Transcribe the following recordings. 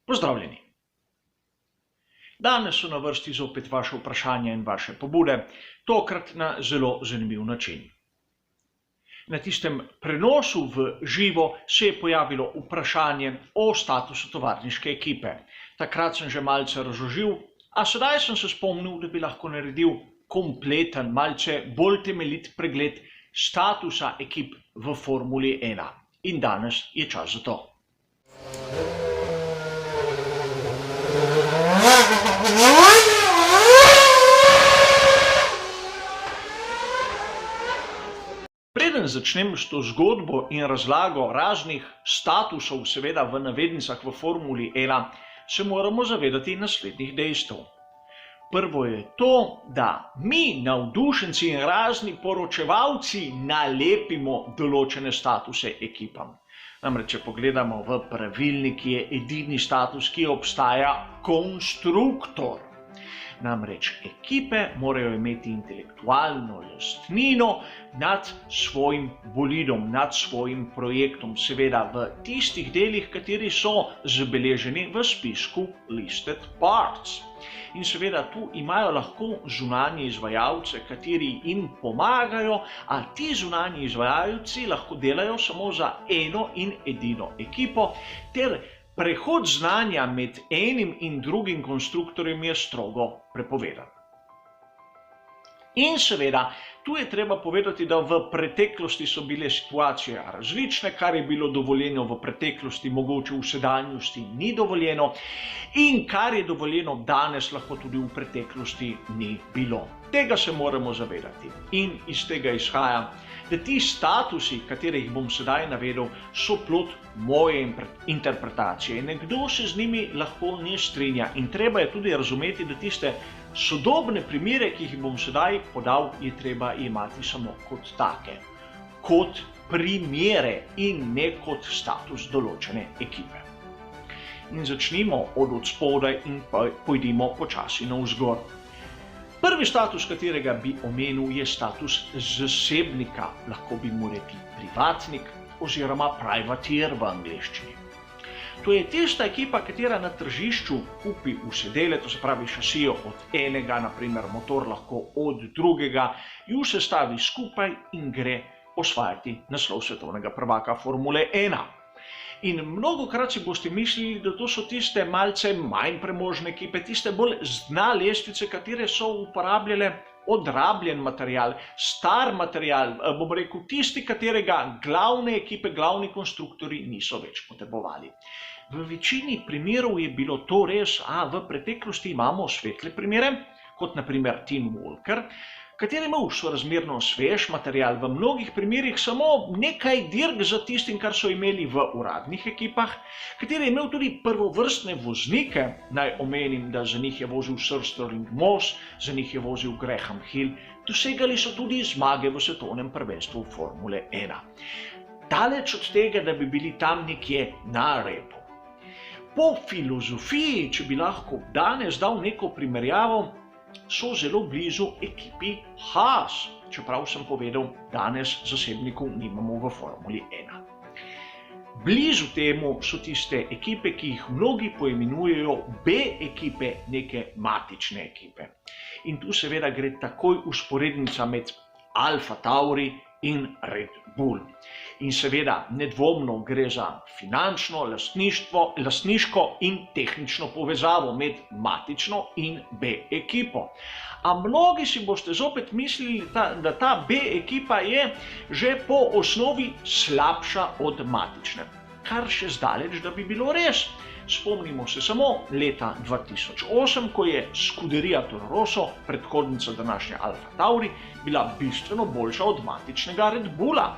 Pozdravljeni! Danes so na vrsti zopet vaše vprašanja in vaše pobude, tokrat na zelo zanimiv način. Na tistem prenosu v živo se je pojavilo vprašanje o statusu tovarniške ekipe. Takrat sem že malce razložil, a sedaj sem se spomnil, da bi lahko naredil kompleten, malce bolj temeljit pregled statusa ekip v Formuli 1. In danes je čas za to. Preden začnem s to zgodbo in razlago raznih statusov, seveda v navednicah v Formuli 1, se moramo zavedati naslednjih dejstev. Prvo je to, da mi, navdušenci in razni poročevalci, nalepimo določene statuse ekipam. Namreč, če pogledamo v pravilnik, je edini status, ki obstaja, konstruktor. Namreč ekipe morajo imeti intelektualno lastnino nad svojim bolidom, nad svojim projektom, seveda v tistih delih, kateri so zabeleženi v spisku Listed Parts. In seveda tu imajo lahko zunanji izvajalce, kateri jim pomagajo, a ti zunanji izvajalci lahko delajo samo za eno in edino ekipo, ter prehod znanja med enim in drugim konstruktorjem je strogo prepovedan. In seveda, tu je treba povedati, da v preteklosti so bile situacije različne, kar je bilo dovoljeno v preteklosti, mogoče v sedanjosti ni dovoljeno, in kar je dovoljeno danes, lahko tudi v preteklosti ni bilo. Tega se moramo zavedati. In iz tega izhaja, da ti statusi, katere jih bom sedaj navedel, so plod moje interpretacije. Nekdo se z njimi lahko ne strinja in treba je tudi razumeti, da tiste sodobne primere, ki jih bom sedaj podal, je treba imati samo kot take. Kot primere in ne kot status določene ekipe. In začnimo od spodaj in pojdimo počasi navzgor. Prvi status, katerega bi omenil, je status zasebnika, lahko bi mu rekli privatnik oziroma privateer v angleščini. To je tista ekipa, katera na tržišču kupi vse dele, to se pravi šasijo od enega, naprimer motor lahko od drugega, ju sestavi skupaj in gre osvajati naslov svetovnega prvaka Formule 1. In mnogokrat si boste mislili, da to so tiste malce manj premožne ekipe, tiste bolj z dna lestvice, katere so uporabljale odrabljen material, star material, bom rekel, tisti, katerega glavne ekipe, glavni konstruktori niso več potrebovali. V večini primerov je bilo to res, a v preteklosti imamo svetle primere, kot naprimer Tim Walker, kateri je imel sorazmerno svež material, v mnogih primerih samo nekaj dirk za tistim, kar so imeli v uradnih ekipah, kateri je imel tudi prvovrstne voznike, naj omenim, da za njih je vozil Sir Stirling Moss, za njih je vozil Graham Hill, dosegali so tudi zmage v svetovnem prvenstvu Formule 1. Daleč od tega, da bi bili tam nekje na repu. Po filozofiji, če bi lahko danes dal neko primerjavo, so zelo blizu ekipi Haas, čeprav sem povedal, danes zasebnikov nimamo v Formuli 1. Blizu temu so tiste ekipe, ki jih mnogi poimenujejo B ekipe, neke matične ekipe. In tu seveda gre takoj usporednica med Alfa Tauri in Red Bull. In seveda nedvomno gre za finančno, lastniško in tehnično povezavo med matično in B ekipo. A mnogi si boste zopet mislili, da ta B ekipa je že po osnovi slabša od matične. Kar še zdaleč, da bi bilo res. Spomnimo se samo leta 2008, ko je Scuderia Toro Rosso, predhodnica današnje Alfa Tauri, bila bistveno boljša od matičnega Red Bulla.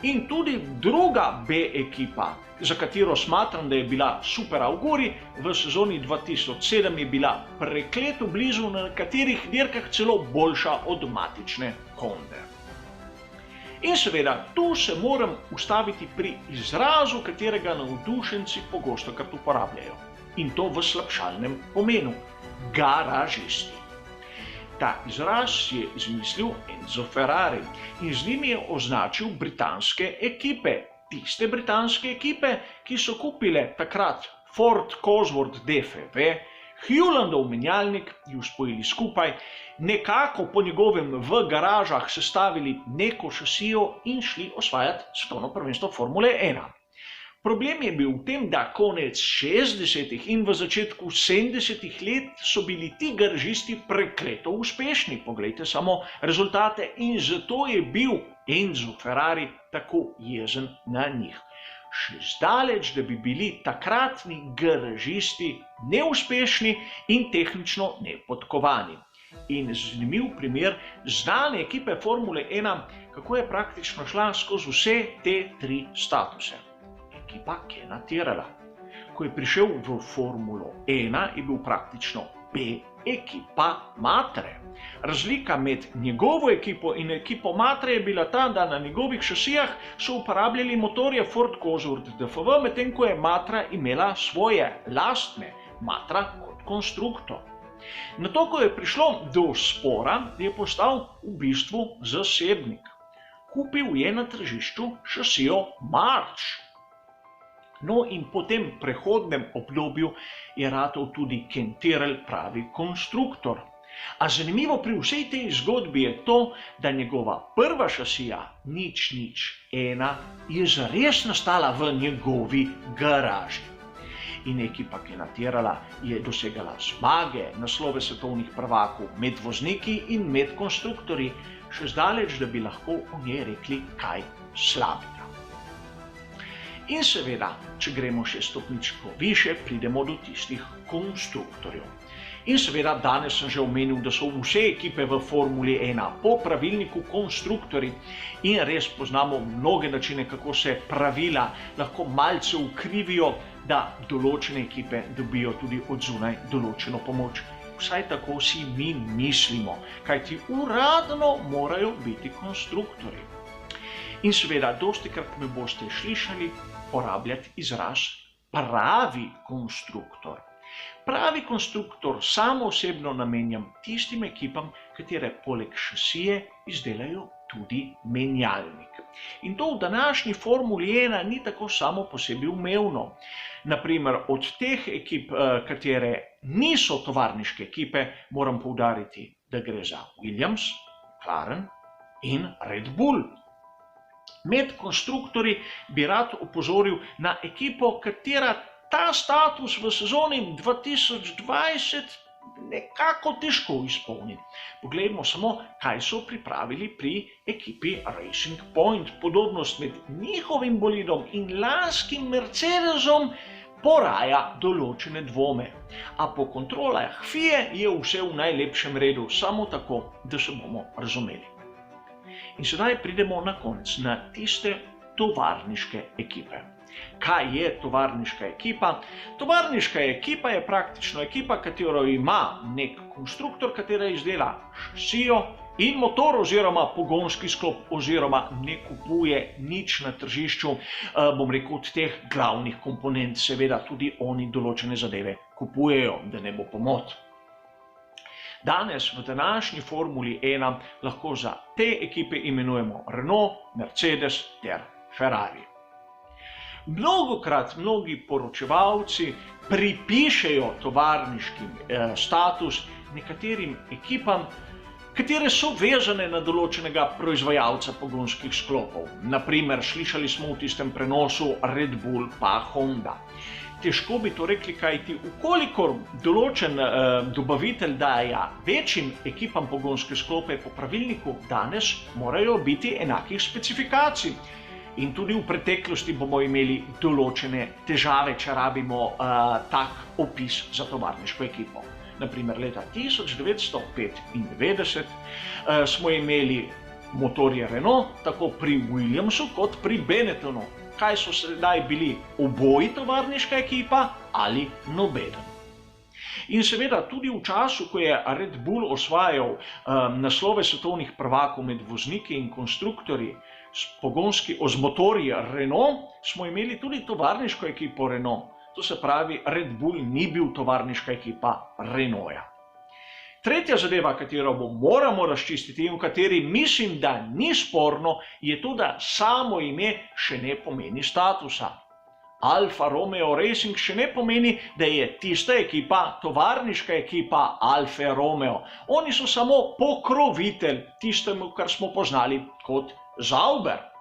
In tudi druga B ekipa, za katero smatram, da je bila super auguri, v sezoni 2007 je bila prekleto blizu, na nekaterih dirkah celo boljša od matične Honde. In seveda, tu se moram ustaviti pri izrazu, katerega navdušenci pogostokrat uporabljajo. In to v slabšalnem pomenu. Garažisti. Ta izraz je izmislil Enzo Ferrari in z njim je označil britanske ekipe. Tiste britanske ekipe, ki so kupile takrat Ford Cosworth DFV, Hewlandov menjalnik, ju spojili skupaj, nekako po njegovem v garažah sestavili neko šasijo in šli osvajati svetovno prvenstvo Formule 1. Problem je bil v tem, da konec 60-ih in v začetku 70-ih let so bili ti garažisti prekleto uspešni. Poglejte samo rezultate in zato je bil Enzo Ferrari tako jezen na njih. Še zdaleč, da bi bili takratni garažisti neuspešni in tehnično nepodkovani. In zanimiv primer znane ekipe Formule 1, kako je praktično šla skozi vse te tri statuse. Ekipa Kena Tyrrella. Ko je prišel v Formulo 1, je bil praktično B ekipa Matre. Razlika med njegovo ekipo in ekipo Matre je bila ta, da na njegovih šasijah so uporabljali motorje Ford Cosworth DFV, medtem ko je Matra imela svoje lastne, Matra kot konstruktor. Nato, ko je prišlo do spora, je postal v bistvu zasebnik. Kupil je na tržišču šasijo March. No in po tem prehodnem obdobju je ratal tudi Ken Tyrrell pravi konstruktor. A zanimivo pri vsej tej zgodbi je to, da njegova prva šasija 001 je zares nastala v njegovi garaži. In ekipa Kena Tyrrella je dosegala zmage, naslove svetovnih prvakov med vozniki in med konstruktorji, še zdaleč, da bi lahko o njej rekli kaj slabega. In seveda, če gremo še stopničko više, pridemo do tistih konstruktorjev. In seveda, danes sem že omenil, da so vse ekipe v Formuli 1 po pravilniku konstruktorji in res poznamo mnoge načine, kako se pravila lahko malce ukrivijo, da določene ekipe dobijo tudi od zunaj določeno pomoč. Vsaj tako si mi mislimo, kajti uradno morajo biti konstruktorji. In seveda, dostikrat me boste slišali porabljati izraz pravi konstruktor. Pravi konstruktor samo osebno namenjam tistim ekipam, katere poleg šasije izdelajo tudi menjalnik. In to v današnji Formuli 1 ni tako samo po sebi umevno. Naprimer, od teh ekip, katere niso tovarniške ekipe, moram poudariti, da gre za Williams, McLaren in Red Bull. Med konstruktorji bi rad opozoril na ekipo, katera ta status v sezoni 2020 nekako težko izpolni. Poglejmo samo, kaj so pripravili pri ekipi Racing Point. Podobnost med njihovim bolidom in lanskim Mercedesom poraja določene dvome. A po kontrolah FIA je vse v najlepšem redu, samo tako, da se bomo razumeli. In sedaj pridemo na konec, na tiste tovarniške ekipe. Kaj je tovarniška ekipa? Tovarniška ekipa je praktično ekipa, katero ima nek konstruktor, katera izdela šasijo in motor oziroma pogonski sklop oziroma ne kupuje nič na tržišču, bom rekel, od teh glavnih komponent, seveda tudi oni določene zadeve kupujejo, da ne bo pomot. Danes v današnji Formuli 1 lahko za te ekipe imenujemo Renault, Mercedes ter Ferrari. Mnogokrat mnogi poročevalci pripišejo tovarniški status nekaterim ekipam, katere so vezane na določenega proizvajalca pogonskih sklopov. Naprimer, slišali smo v tistem prenosu Red Bull pa Honda. Težko bi to rekli, kajti ukolikor določen dobavitelj daje večjim ekipam pogonske sklope po pravilniku, danes morajo biti enakih specifikacij. In tudi v preteklosti bomo imeli določene težave, če rabimo tak opis za tovarniško ekipo. Naprimer, leta 1995 smo imeli motorje Renault, tako pri Williamsu kot pri Benettonu. Kaj so sedaj bili oboji tovarniška ekipa ali nobeden. In seveda tudi v času, ko je Red Bull osvajal naslove svetovnih prvakov med vozniki in konstruktorji z motorji Renault, smo imeli tudi tovarniško ekipo Renault. To se pravi, Red Bull ni bil tovarniška ekipa Renaulta. Tretja zadeva, katero moramo razčistiti in v kateri mislim, da ni sporno, je to, da samo ime še ne pomeni statusa. Alfa Romeo Racing še ne pomeni, da je tista ekipa, tovarniška ekipa Alfa Romeo. Oni so samo pokrovitelj tistemu, kar smo poznali kot Sauber.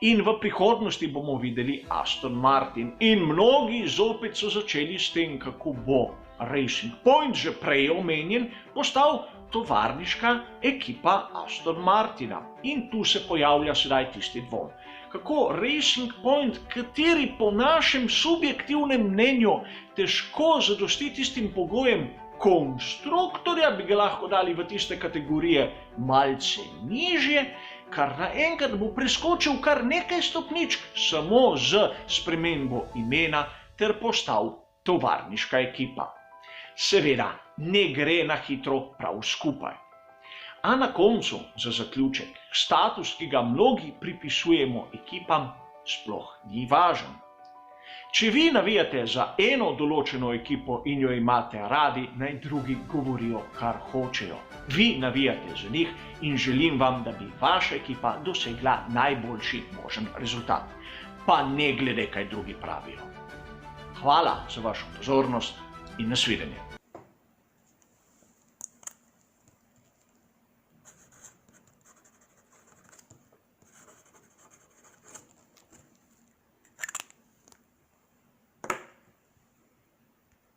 In v prihodnosti bomo videli Aston Martin. In mnogi zopet so začeli s tem, kako bo Racing Point, že prej omenjen, postal tovarniška ekipa Aston Martina. In tu se pojavlja sedaj tisti dvom. Kako Racing Point, kateri po našem subjektivnem mnenju težko zadosti tistim pogojem konstruktorja, bi ga lahko dali v tiste kategorije malce nižje, kar naenkrat bo preskočil kar nekaj stopničk samo z spremembo imena ter postal tovarniška ekipa. Seveda, ne gre na hitro prav skupaj. A na koncu, za zaključek, status, ki ga mnogi pripisujemo ekipam, sploh ni važen. Če vi navijate za eno določeno ekipo in jo imate radi, naj drugi govorijo, kar hočejo. Vi navijate za njih in želim vam, da bi vaša ekipa dosegla najboljši možen rezultat. Pa ne glede, kaj drugi pravijo. Hvala za vašo pozornost in nasvidenje.